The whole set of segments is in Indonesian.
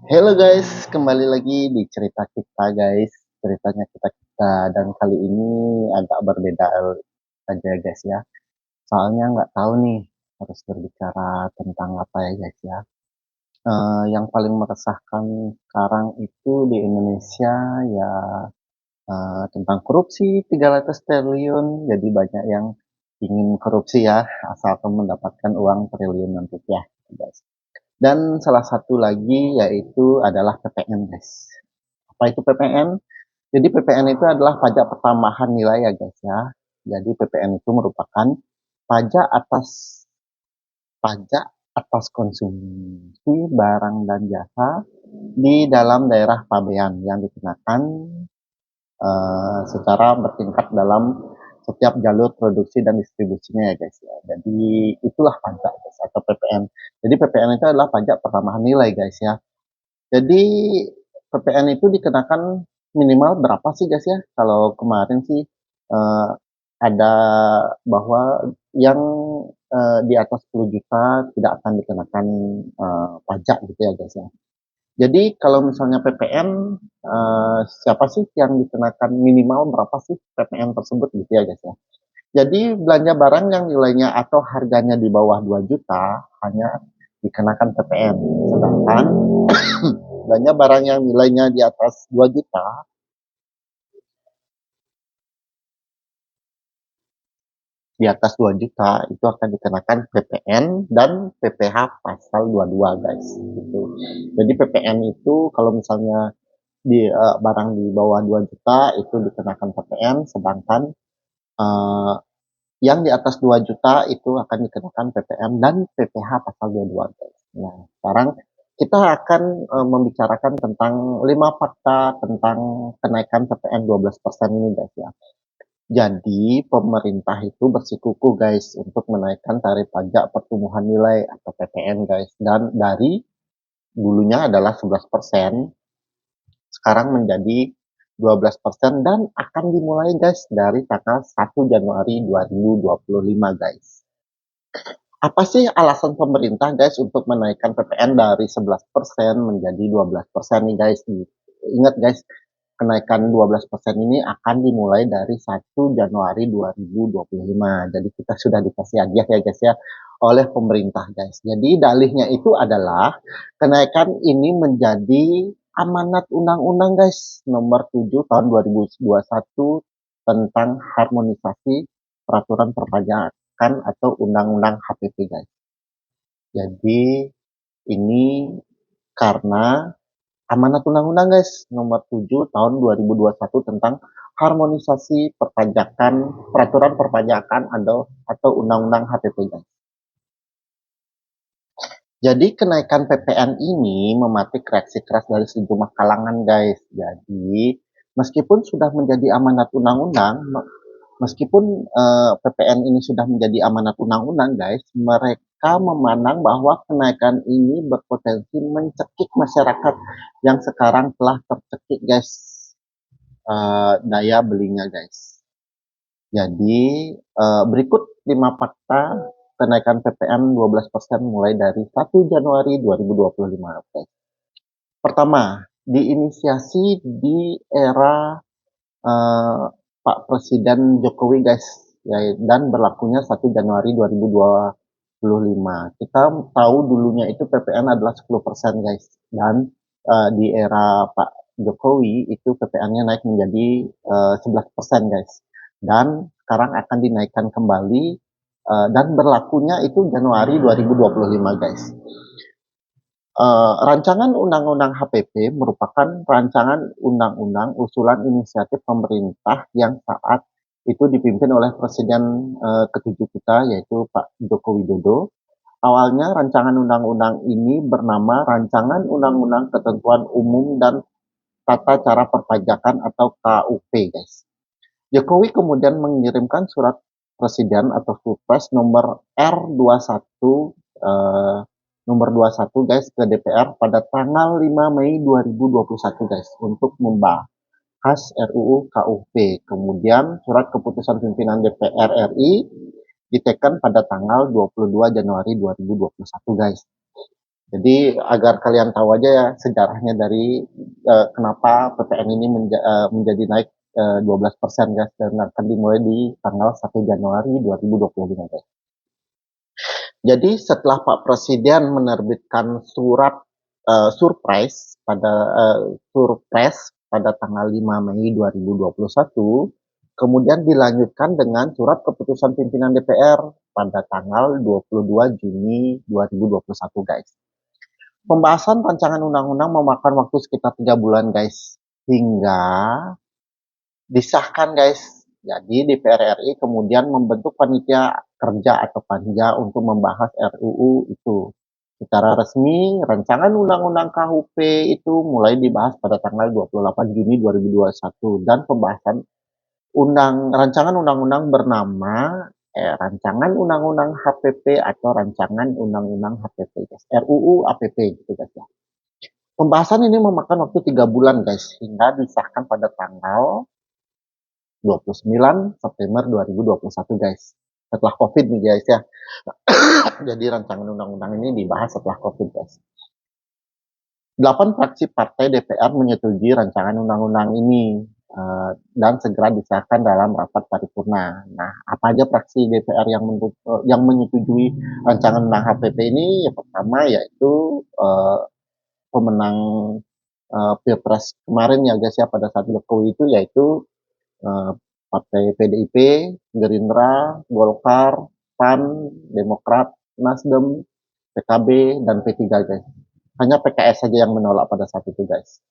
Halo guys, kembali lagi di cerita kita guys. Ceritanya kita dan kali ini agak berbeda aja guys ya. Soalnya nggak tahu nih harus berbicara tentang apa ya guys ya. Yang paling meresahkan sekarang itu di Indonesia ya tentang korupsi 300 triliun. Jadi banyak yang ingin korupsi ya, asalkan mendapatkan uang triliunan rupiah guys. Dan salah satu lagi yaitu adalah PPN guys. Apa itu PPN? Jadi PPN itu adalah pajak pertambahan nilai ya guys ya. Jadi PPN itu merupakan pajak atas pajak atas konsumsi barang dan jasa di dalam daerah pabean yang dikenakan secara bertingkat dalam setiap jalur produksi dan distribusinya ya guys ya. Jadi itulah pajak guys atau PPN. Jadi PPN itu adalah pajak pertambahan nilai guys ya. Jadi PPN itu dikenakan minimal berapa sih guys ya? Kalau kemarin sih eh, ada bahwa yang di atas 10 juta tidak akan dikenakan pajak gitu ya guys ya. Jadi kalau misalnya PPN siapa sih yang dikenakan minimal berapa sih PPN tersebut gitu ya guys ya. Jadi belanja barang yang nilainya atau harganya di bawah 2 juta hanya dikenakan PPN. Sedangkan belanja barang yang nilainya di atas 2 juta, di atas 2 juta itu akan dikenakan PPN dan PPh pasal 22 guys. Gitu. Jadi PPN itu kalau misalnya di barang di bawah 2 juta itu dikenakan PPN, sedangkan uh, yang di atas 2 juta itu akan dikenakan PPN dan PPh pasal 22 guys. Nah, sekarang kita akan membicarakan tentang 5 fakta tentang kenaikan PPN 12% ini guys ya. Jadi pemerintah itu bersikukuh guys untuk menaikkan tarif pajak pertumbuhan nilai atau PPN guys. Dan dari dulunya adalah 11%, sekarang menjadi 12% dan akan dimulai guys dari tanggal 1 Januari 2025 guys. Apa sih alasan pemerintah guys untuk menaikkan PPN dari 11% menjadi 12% nih guys? Ingat guys, kenaikan 12% ini akan dimulai dari 1 Januari 2025. Jadi kita sudah dikasih hadiah ya guys ya oleh pemerintah guys. Jadi dalihnya itu adalah kenaikan ini menjadi amanat undang-undang guys nomor 7 tahun 2021 tentang harmonisasi peraturan perpajakan atau undang-undang HPP guys. Jadi ini karena amanat undang-undang guys nomor 7 tahun 2021 tentang harmonisasi perpajakan peraturan perpajakan atau undang-undang HPP guys. Jadi kenaikan PPN ini mematik reaksi keras dari sejumlah kalangan guys. Jadi meskipun sudah menjadi amanat undang-undang, meskipun PPN ini sudah menjadi amanat undang-undang guys, mereka memandang bahwa kenaikan ini berpotensi mencekik masyarakat yang sekarang telah tercekik guys daya belinya guys. Jadi berikut 5 fakta kenaikan PPN 12% mulai dari 1 Januari 2025 guys. Pertama, diinisiasi di era uh, Pak Presiden Jokowi guys ya, dan berlakunya 1 Januari 2025. Kita tahu dulunya itu PPN adalah 10% guys dan di era Pak Jokowi itu PPN-nya naik menjadi 11% guys dan sekarang akan dinaikkan kembali dan berlakunya itu Januari 2025 guys. Rancangan Undang-Undang HPP merupakan rancangan undang-undang usulan inisiatif pemerintah yang saat itu dipimpin oleh Presiden ketujuh kita yaitu Pak Joko Widodo. Awalnya rancangan undang-undang ini bernama Rancangan Undang-Undang Ketentuan Umum dan Tata Cara Perpajakan atau KUP guys. Jokowi kemudian mengirimkan surat Presiden atau Surpres nomor R21 eh, nomor 21 guys ke DPR pada tanggal 5 Mei 2021 guys untuk membahas RUU KUP. Kemudian surat keputusan pimpinan DPR RI ditekan pada tanggal 22 Januari 2021 guys. Jadi agar kalian tahu aja ya sejarahnya dari kenapa PPN ini menjadi naik 12% guys, dan akan dimulai di tanggal 1 Januari 2025 guys. Jadi setelah Pak Presiden menerbitkan surprise surprise pada tanggal 5 Mei 2021, kemudian dilanjutkan dengan surat keputusan pimpinan DPR pada tanggal 22 Juni 2021 guys. Pembahasan rancangan undang-undang memakan waktu sekitar 3 bulan guys, hingga disahkan guys. Jadi DPR RI kemudian membentuk panitia kerja atau panja untuk membahas RUU itu. Secara resmi, rancangan undang-undang KUP itu mulai dibahas pada tanggal 28 Juni 2021 dan pembahasan rancangan undang-undang bernama rancangan undang-undang HPP atau rancangan undang-undang HPP guys. RUU APP gitu guys ya. Pembahasan ini memakan waktu 3 bulan guys, hingga disahkan pada tanggal 29 September 2021 guys. Setelah COVID nih guys ya. Jadi rancangan undang-undang ini dibahas setelah COVID guys. 8 fraksi partai DPR menyetujui rancangan undang-undang ini dan segera disahkan dalam rapat paripurna. Nah, apa aja fraksi DPR yang menyetujui rancangan undang HPP ini? Yang pertama yaitu pemenang Pilpres kemarin ya guys ya, pada saat Jokowi itu yaitu partai PDIP, Gerindra, Golkar, PAN, Demokrat, Nasdem, PKB, dan P3 guys. Hanya PKS saja yang menolak pada saat itu guys.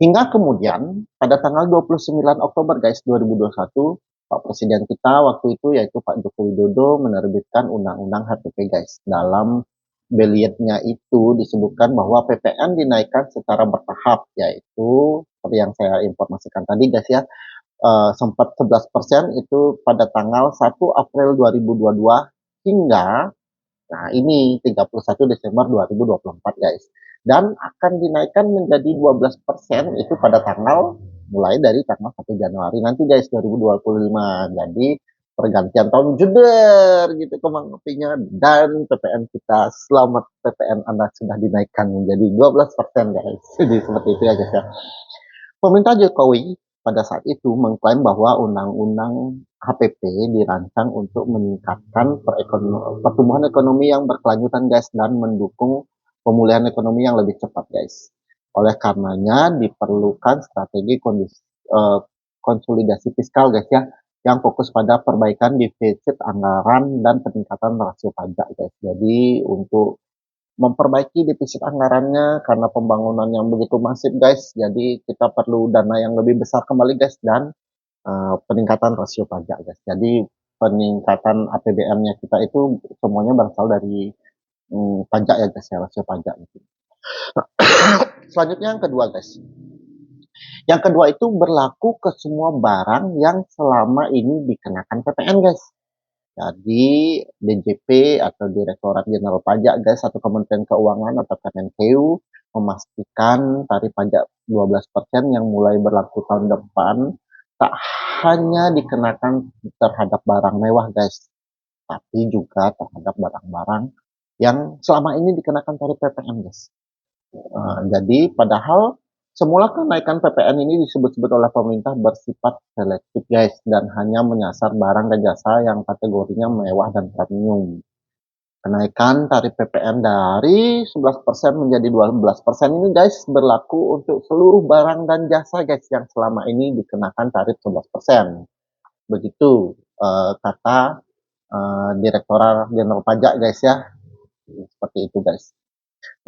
Hingga kemudian pada tanggal 29 Oktober guys 2021, Pak Presiden kita waktu itu yaitu Pak Joko Widodo menerbitkan Undang-Undang HPP guys. Dalam belietnya itu disebutkan bahwa PPN dinaikkan secara bertahap, yaitu seperti yang saya informasikan tadi guys ya, sempat 11% itu pada tanggal 1 April 2022 hingga nah ini 31 Desember 2024 guys. Dan akan dinaikkan menjadi 12% itu pada tanggal mulai dari tanggal 1 Januari nanti guys 2025. Jadi pergantian tahun jeder gitu kembang apinya, dan PPN kita, selamat PPN Anda sudah dinaikkan menjadi 12% guys. Jadi seperti itu ya guys ya. Pemerintah Jokowi pada saat itu mengklaim bahwa undang-undang HPP dirancang untuk meningkatkan pertumbuhan ekonomi yang berkelanjutan guys, dan mendukung pemulihan ekonomi yang lebih cepat guys. Oleh karenanya diperlukan strategi konsolidasi fiskal guys ya, yang fokus pada perbaikan defisit anggaran dan peningkatan rasio pajak guys. Jadi untuk memperbaiki defisit anggarannya karena pembangunan yang begitu masif guys. Jadi kita perlu dana yang lebih besar kembali guys, dan peningkatan rasio pajak guys. Jadi peningkatan APBN-nya kita itu semuanya berasal dari pajak ya guys ya, rasio pajak itu. Selanjutnya yang kedua guys. Yang kedua itu berlaku ke semua barang yang selama ini dikenakan PPN guys. Jadi DJP atau Direktorat Jenderal Pajak guys, atau Kementerian Keuangan atau Kemenkeu memastikan tarif pajak 12% yang mulai berlaku tahun depan tak hanya dikenakan terhadap barang mewah guys, tapi juga terhadap barang-barang yang selama ini dikenakan tarif PPN guys. Jadi padahal semula kenaikan PPN ini disebut-sebut oleh pemerintah bersifat selektif guys, dan hanya menyasar barang dan jasa yang kategorinya mewah dan premium. Kenaikan tarif PPN dari 11% menjadi 12% ini guys berlaku untuk seluruh barang dan jasa guys yang selama ini dikenakan tarif 11%. Begitu kata Direktorat Jenderal Pajak guys ya. Seperti itu guys.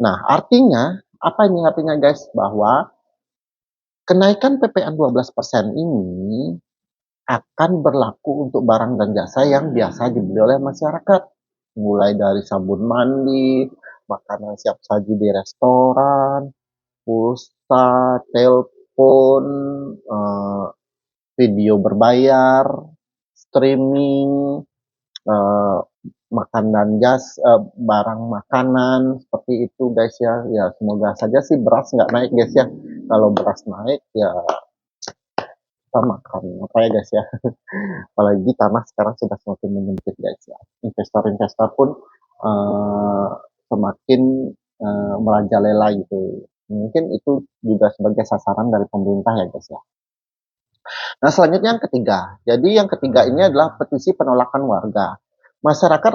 Nah, artinya apa ini artinya guys? Bahwa kenaikan PPN 12% ini akan berlaku untuk barang dan jasa yang biasa dibeli oleh masyarakat. Mulai dari sabun mandi, makanan siap saji di restoran, pulsa, telepon, video berbayar, streaming, makanan barang makanan seperti itu guys ya. Ya semoga saja sih beras nggak naik guys ya. Kalau beras naik ya kita makan apa ya guys ya. Apalagi tanah sekarang sudah semakin menyempit guys ya. Investor-investor pun semakin merajalela gitu. Mungkin itu juga sebagai sasaran dari pemerintah ya guys ya. Nah, selanjutnya yang ketiga. Jadi yang ketiga ini adalah petisi penolakan warga. Masyarakat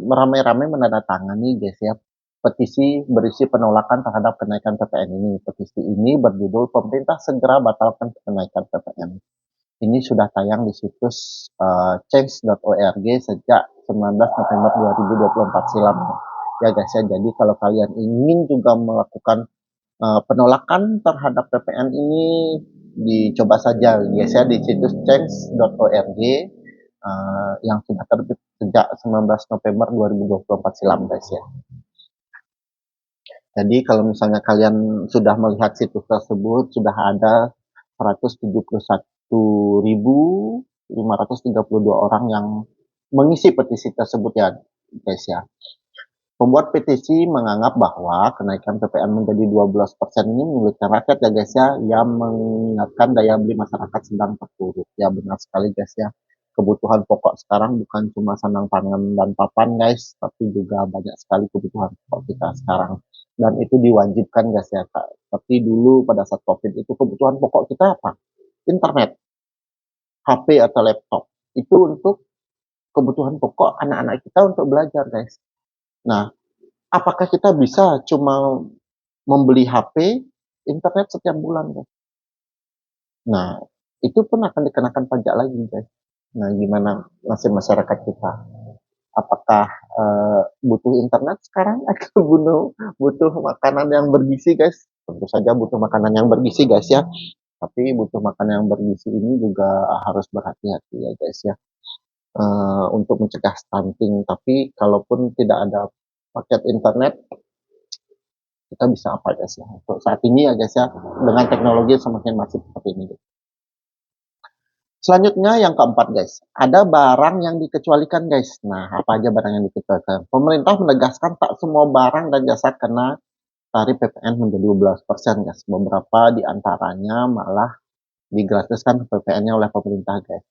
ramai-ramai menandatangani guys ya, petisi berisi penolakan terhadap kenaikan PPN ini. Petisi ini berjudul "Pemerintah Segera Batalkan Kenaikan PPN". Ini sudah tayang di situs change.org sejak 19 November 2024 silam. Ya guys ya, jadi kalau kalian ingin juga melakukan penolakan terhadap PPN ini, dicoba saja guys ya di situs change.org yang sudah terbit sejak 19 November 2024 silam guys ya. Jadi kalau misalnya kalian sudah melihat situs tersebut, sudah ada 171.532 orang yang mengisi petisi tersebut ya guys ya. Pembuat petisi menganggap bahwa kenaikan PPN menjadi 12% ini menyulitkan rakyat ya guys ya, yang mengingatkan daya beli masyarakat sedang terpuruk. Ya benar sekali guys ya. Kebutuhan pokok sekarang bukan cuma sandang pangan dan papan guys, tapi juga banyak sekali kebutuhan pokok kita sekarang. Dan itu diwajibkan guys ya Kak. Tapi dulu pada saat COVID itu kebutuhan pokok kita apa? Internet, HP atau laptop. Itu untuk kebutuhan pokok anak-anak kita untuk belajar guys. Nah, apakah kita bisa cuma membeli HP, internet setiap bulan guys? Nah, itu pun akan dikenakan pajak lagi guys. Nah, gimana nasib masyarakat kita? Apakah butuh internet sekarang atau butuh makanan yang bergizi guys? Tentu saja butuh makanan yang bergizi guys ya. Tapi butuh makanan yang bergizi ini juga harus berhati-hati ya guys ya. Untuk mencegah stunting. Tapi kalaupun tidak ada paket internet, kita bisa apa guys ya, untuk saat ini ya guys ya, dengan teknologi semakin masif seperti ini. Selanjutnya yang keempat guys, ada barang yang dikecualikan guys. Nah, apa aja barang yang dikecualikan? Pemerintah menegaskan tak semua barang dan jasa kena tarif PPN menjadi 12% guys. Beberapa diantaranya malah digratiskan PPN-nya oleh pemerintah guys.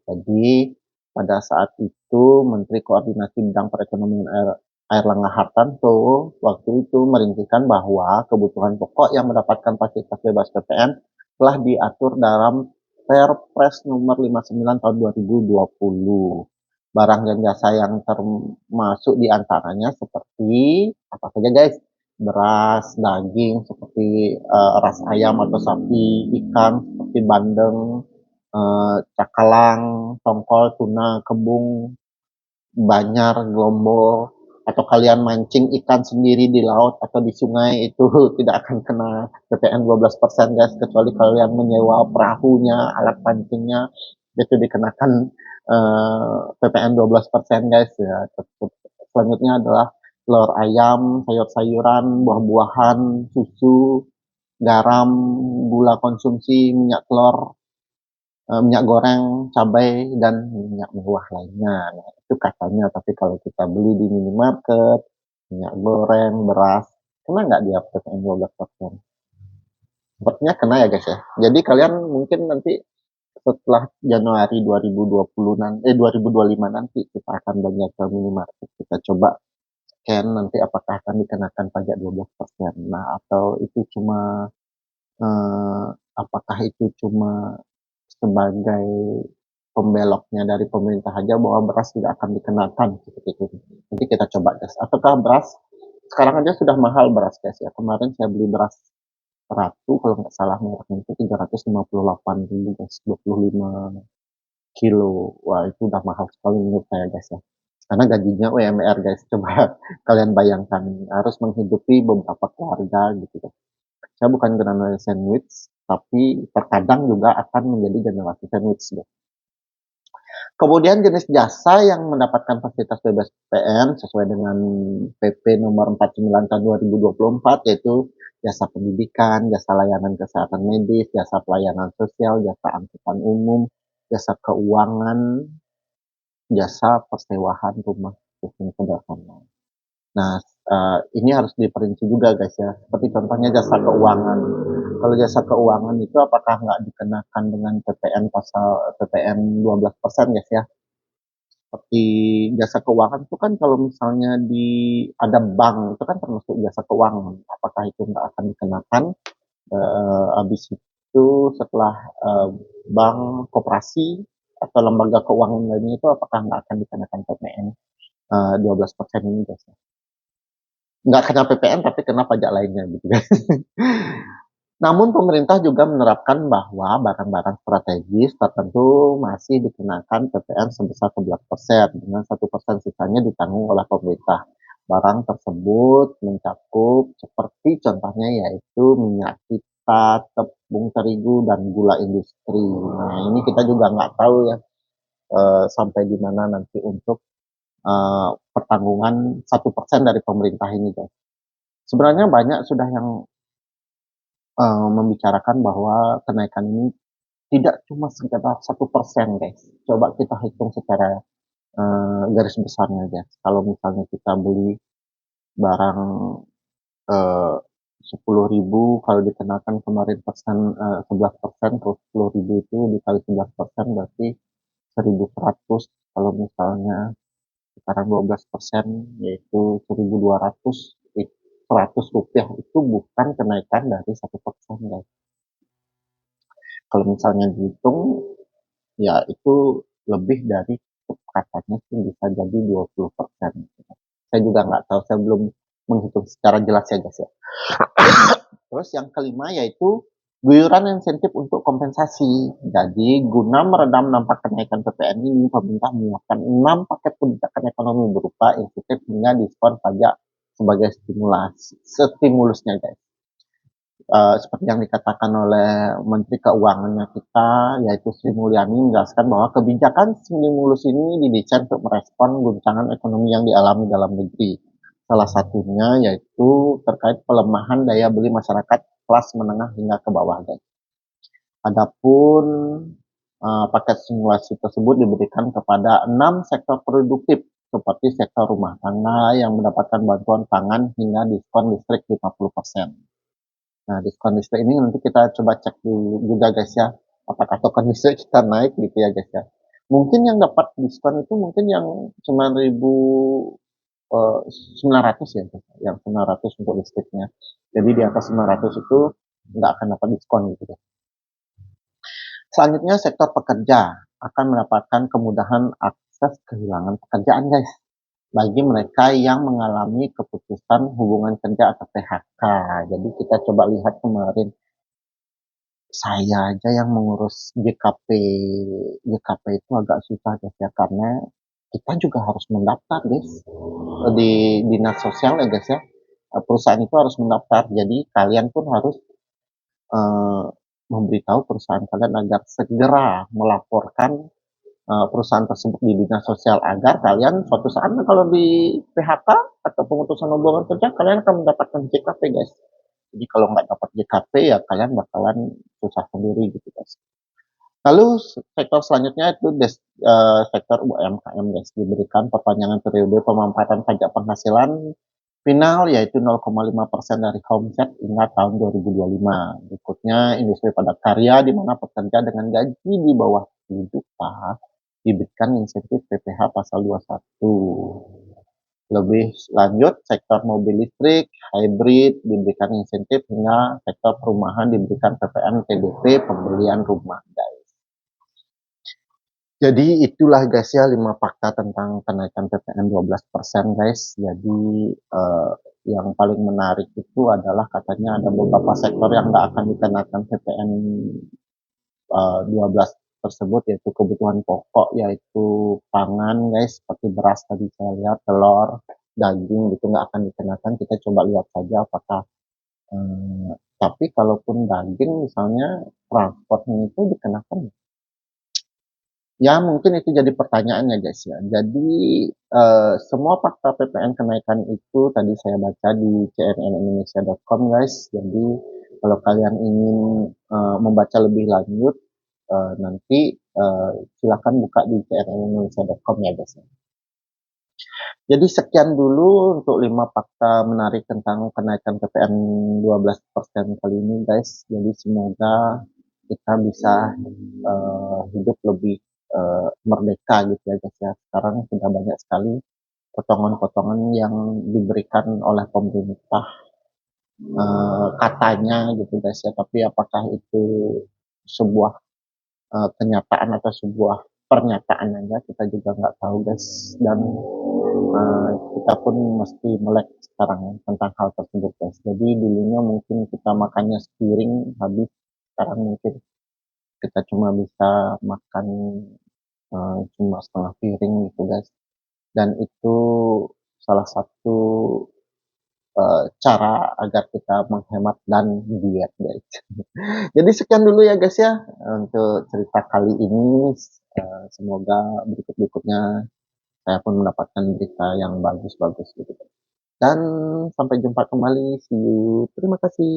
Jadi pada saat itu Menteri Koordinasi Bidang Perekonomian Airlangga Hartarto waktu itu merincikan bahwa kebutuhan pokok yang mendapatkan fasilitas bebas PPN telah diatur dalam Perpres nomor 59 tahun 2020. Barang dan jasa yang termasuk diantaranya seperti apa saja guys? Beras, daging seperti ras ayam atau sapi, ikan seperti bandeng, cakalang, tongkol, tuna, kembung, banyar, gelombol, atau kalian mancing ikan sendiri di laut atau di sungai itu tidak akan kena PPN 12% guys, kecuali kalian menyewa perahunya, alat pancingnya, itu dikenakan PPN 12% guys ya. Selanjutnya adalah telur ayam, sayur-sayuran, buah-buahan, susu, garam, gula konsumsi, minyak telur, minyak goreng, cabai, dan minyak mewah lainnya. Nah, itu katanya, tapi kalau kita beli di minimarket, minyak goreng, beras, kena nggak dia PPN 12%? Sepertinya kena ya guys ya. Jadi kalian mungkin nanti setelah Januari 2025 nanti kita akan belanja ke minimarket. Kita coba scan nanti apakah akan dikenakan pajak 12%. Nah, atau itu cuma apakah itu cuma sebagai pembeloknya dari pemerintah aja bahwa beras tidak akan dikenakan seperti itu. Nanti kita coba guys. Apakah beras sekarang aja sudah mahal beras guys ya. Kemarin saya beli beras Ratu kalau nggak salah mereknya itu 358.000 guys, 25 kilo. Wah itu udah mahal sekali menurut saya guys ya. Karena gajinya UMR guys. Coba kalian bayangkan harus menghidupi beberapa keluarga gitu guys. Saya bukan generasi sandwich, tapi terkadang juga akan menjadi generasi sandwich guys. Kemudian jenis jasa yang mendapatkan fasilitas bebas PPN sesuai dengan PP nomor 49 tahun 2024 yaitu jasa pendidikan, jasa layanan kesehatan medis, jasa pelayanan sosial, jasa angkutan umum, jasa keuangan, jasa persewaan rumah susun sederhana. Nah, ini harus diperinci juga guys ya. Seperti contohnya jasa keuangan. Kalau jasa keuangan itu apakah nggak dikenakan dengan PPN pasal PPN 12% guys ya? seperti jasa keuangan itu kan kalau misalnya ada bank itu kan termasuk jasa keuangan, apakah itu nggak akan dikenakan? Habis itu setelah bank, koperasi atau lembaga keuangan lainnya itu apakah nggak akan dikenakan PPN 12% ini guys? Nggak kena PPN tapi kena pajak lainnya gitu kan. Namun pemerintah juga menerapkan bahwa barang-barang strategis tertentu masih dikenakan PPN sebesar 11%, dengan 1% sisanya ditanggung oleh pemerintah. Barang tersebut mencakup seperti contohnya yaitu minyak kita, tepung terigu, dan gula industri. Nah, ini kita juga nggak tahu ya sampai di mana nanti untuk pertanggungan 1% dari pemerintah ini, guys. Sebenarnya banyak sudah yang membicarakan bahwa kenaikan ini tidak cuma sekitar 1%, guys. Coba kita hitung secara garis besarnya, guys. Kalau misalnya kita beli barang 10.000, kalau dikenakan kemarin 11%, terus 10.000 itu dikali 11% berarti 1.100. Kalau misalnya sekarang 12%, yaitu 1.200, 100 rupiah itu bukan kenaikan dari 1%, guys. Kalau misalnya dihitung, ya itu lebih dari, katanya sih bisa jadi 20%. Saya juga nggak tahu, saya belum menghitung secara jelas ya guys ya. Terus yang kelima yaitu guyuran insentif untuk kompensasi. Jadi guna meredam dampak kenaikan PPN ini, pemerintah menyiapkan 6 paket kebijakan ekonomi berupa insentif hingga diskon pajak sebagai stimulusnya guys. Seperti yang dikatakan oleh Menteri Keuangannya kita, yaitu Sri Mulyani, menjelaskan bahwa kebijakan stimulus ini didesain untuk merespon guncangan ekonomi yang dialami dalam negeri. Salah satunya yaitu terkait pelemahan daya beli masyarakat kelas menengah hingga ke bawah. Guys. Adapun paket simulasi tersebut diberikan kepada 6 sektor produktif seperti sektor rumah tangga yang mendapatkan bantuan pangan hingga diskon listrik 50%. Nah, diskon listrik ini nanti kita coba cek dulu juga guys ya, apakah token listrik kita naik gitu ya guys ya. Mungkin yang dapat diskon itu mungkin yang 9.900 ya, yang 900 untuk listriknya. Jadi di atas 900 itu nggak akan dapat diskon gitu guys. Selanjutnya sektor pekerja akan mendapatkan kemudahan akses kehilangan pekerjaan guys, bagi mereka yang mengalami keputusan hubungan kerja atau PHK. Jadi kita coba lihat kemarin, saya aja yang mengurus JKP itu agak susah guys ya, karena kita juga harus mendaftar guys di dinas sosial ya guys ya. Perusahaan itu harus mendaftar, jadi kalian pun harus memberitahu perusahaan kalian agar segera melaporkan perusahaan tersebut di dinas sosial, agar kalian suatu saat kalau di PHK atau pemutusan hubungan kerja, kalian akan mendapatkan JKP guys. Jadi kalau nggak dapat JKP ya kalian bakalan susah sendiri gitu guys. Lalu sektor selanjutnya itu sektor UMKM guys, diberikan perpanjangan periode pemanfaatan pajak penghasilan final yaitu 0,5% dari omset hingga tahun 2025. Berikutnya industri padat karya di mana pekerja dengan gaji di bawah 10 juta diberikan insentif PPh pasal 21. Lebih lanjut, sektor mobil listrik, hybrid diberikan insentif hingga sektor perumahan diberikan PPN PDP pembelian rumah guys. Jadi itulah guys ya 5 fakta tentang kenaikan PPN 12% guys. Jadi yang paling menarik itu adalah katanya ada beberapa sektor yang nggak akan dikenakan PPN 12 tersebut, yaitu kebutuhan pokok, yaitu pangan guys, seperti beras tadi saya lihat, telur, daging gitu nggak akan dikenakan. Kita coba lihat saja apakah tapi kalaupun daging misalnya transportnya itu dikenakan. Ya mungkin itu jadi pertanyaan ya guys ya. Jadi semua fakta PPN kenaikan itu tadi saya baca di cnnindonesia.com guys. Jadi kalau kalian ingin membaca lebih lanjut nanti silakan buka di cnnindonesia.com ya guys. Jadi sekian dulu untuk 5 fakta menarik tentang kenaikan PPN 12% kali ini guys. Jadi semoga kita bisa hidup lebih merdeka gitu ya guys ya. Sekarang sudah banyak sekali potongan-potongan yang diberikan oleh pemerintah, katanya gitu guys ya, tapi apakah itu sebuah kenyataan atau sebuah pernyataan aja kita juga nggak tahu guys, dan kita pun mesti melek sekarang tentang hal tersebut guys. Jadi dulunya mungkin kita makannya sepiring habis, sekarang mungkin kita cuma bisa makan cuma setengah piring gitu guys. Dan itu salah satu cara agar kita menghemat dan diet guys. Jadi sekian dulu ya guys ya untuk cerita kali ini. Semoga berikut-berikutnya saya pun mendapatkan berita yang bagus-bagus gitu. Dan sampai jumpa kembali. See you. Terima kasih.